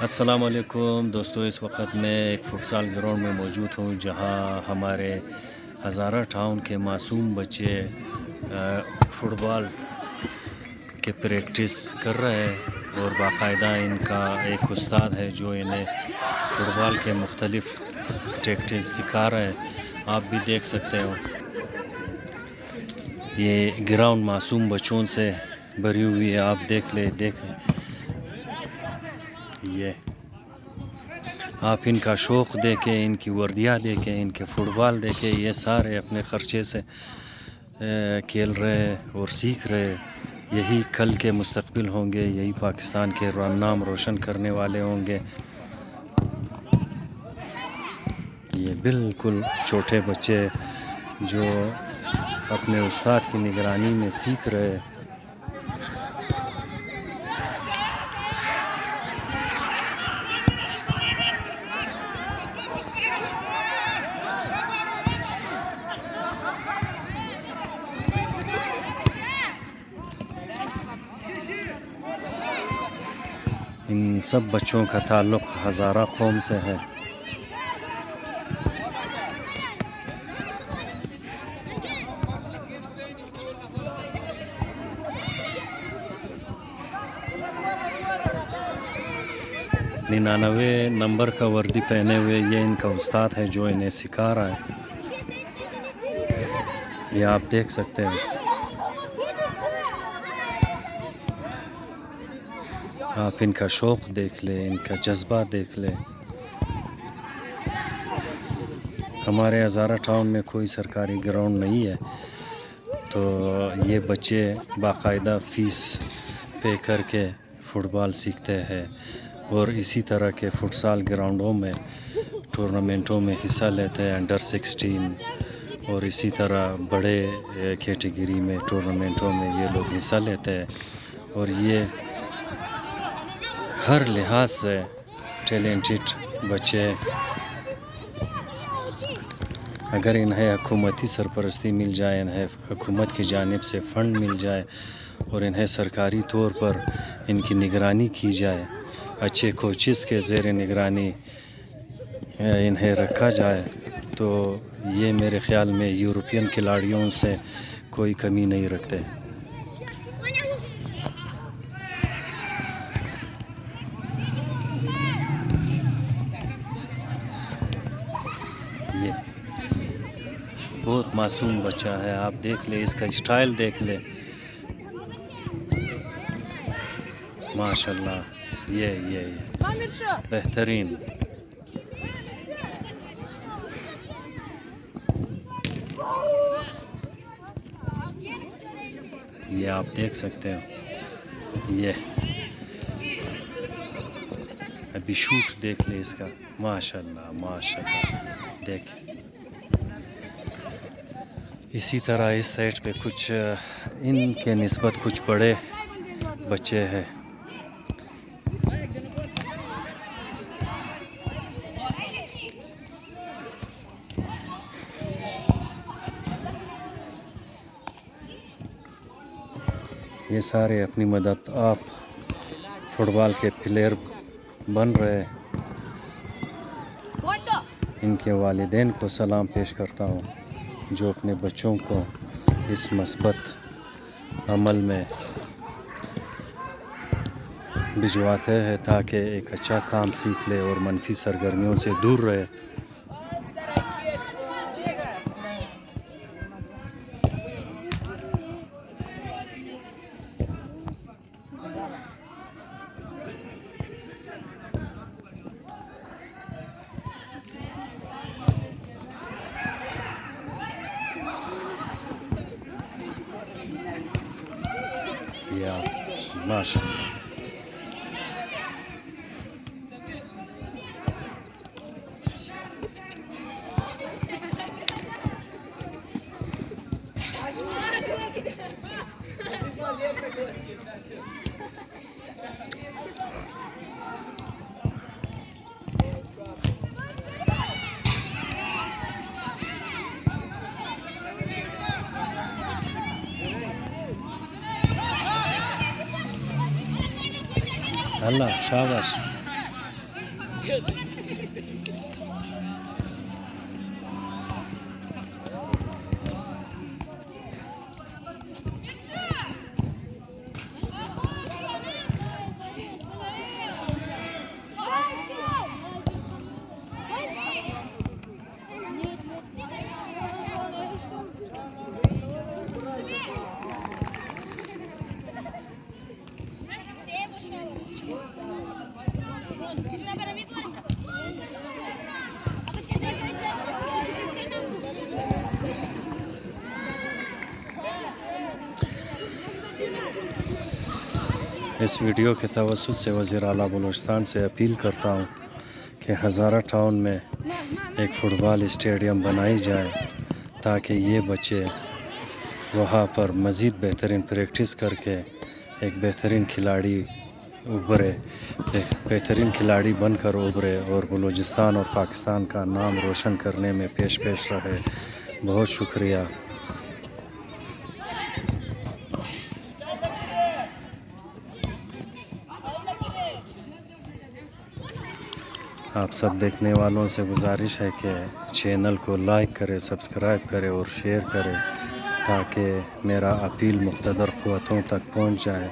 अस्सलाम वालेकुम दोस्तों, इस वक्त मैं एक फुटसाल ग्राउंड में मौजूद हूँ जहाँ हमारे हज़ारा टाउन के मासूम बच्चे फ़ुटबॉल के प्रैक्टिस कर रहे हैं और बाकायदा इनका एक उस्ताद है जो इन्हें फ़ुटबॉल के मुख्तलिफ़ टैक्टिस सिखा रहे हैं। आप भी देख सकते हो ये ग्राउंड मासूम बच्चों से भरी हुई है। आप देखें ये आप इनका शौक़ देखें, इनकी वर्दियाँ देखें, इनके फ़ुटबॉल देखें। ये सारे अपने ख़र्चे से खेल रहे और सीख रहे। यही कल के मुस्तक़बिल होंगे, यही पाकिस्तान के नाम रोशन करने वाले होंगे। ये बिल्कुल छोटे बच्चे जो अपने उस्ताद की निगरानी में सीख रहे। इन सब बच्चों का ताल्लुक़ हज़ारा कौम से है। निन्यानवे नंबर का वर्दी पहने हुए ये इनका उस्ताद है जो इन्हें सिखा रहा है। ये आप देख सकते हैं। आप इनका शौक़ देख लें, इनका जज्बा देख लें। हमारे हज़ारा टाउन में कोई सरकारी ग्राउंड नहीं है, तो ये बच्चे बाकायदा फ़ीस पे करके फ़ुटबॉल सीखते हैं और इसी तरह के फुटसाल ग्राउंडों में टूर्नामेंटों में हिस्सा लेते हैं। अंडर 16 और इसी तरह बड़े कैटेगरी में टूर्नामेंटों में ये लोग हिस्सा लेते हैं और ये हर लिहाज से टैलेंटेड बच्चे। अगर इन्हें हुकूमती सरपरस्ती मिल जाए, इन्हें हुकूमत की जानिब से फ़ंड मिल जाए और इन्हें सरकारी तौर पर इनकी निगरानी की जाए, अच्छे कोचेस के ज़ेर निगरानी इन्हें रखा जाए, तो ये मेरे ख़्याल में यूरोपियन खिलाड़ियों से कोई कमी नहीं रखते। ये बहुत मासूम बच्चा है, आप देख ले, इसका स्टाइल देख ले, माशाल्लाह। ये बेहतरीन। ये आप देख सकते हो। ये अभी शूट देख ले इसका, माशाल्लाह माशाल्लाह। देख इसी तरह इस साइड पे कुछ इनके निस्बत कुछ बड़े बच्चे हैं। ये सारे अपनी मदद आप फुटबॉल के प्लेयर बन रहे। इनके वालिदैन को सलाम पेश करता हूँ जो अपने बच्चों को इस मस्बत अमल में भिजवाते हैं ताकि एक अच्छा काम सीख ले और मनफी सरगर्मियों से दूर रहे। या माशाअल्लाह। अल्लाह शाबाश। इस वीडियो के तवस्सुत से वज़ीर आला बलूचिस्तान से अपील करता हूँ कि हज़ारा टाउन में एक फ़ुटबॉल स्टेडियम बनाई जाए ताकि ये बच्चे वहाँ पर मज़ीद बेहतरीन प्रैक्टिस करके एक बेहतरीन खिलाड़ी उभरे, बेहतरीन खिलाड़ी बनकर उभरे और बलूचिस्तान और पाकिस्तान का नाम रोशन करने में पेश रहे। बहुत शुक्रिया। आप सब देखने वालों से गुजारिश है कि चैनल को लाइक करें, सब्सक्राइब करें और शेयर करें ताकि मेरा अपील मुक़्तदर क़ुव्वतों तक पहुंच जाए।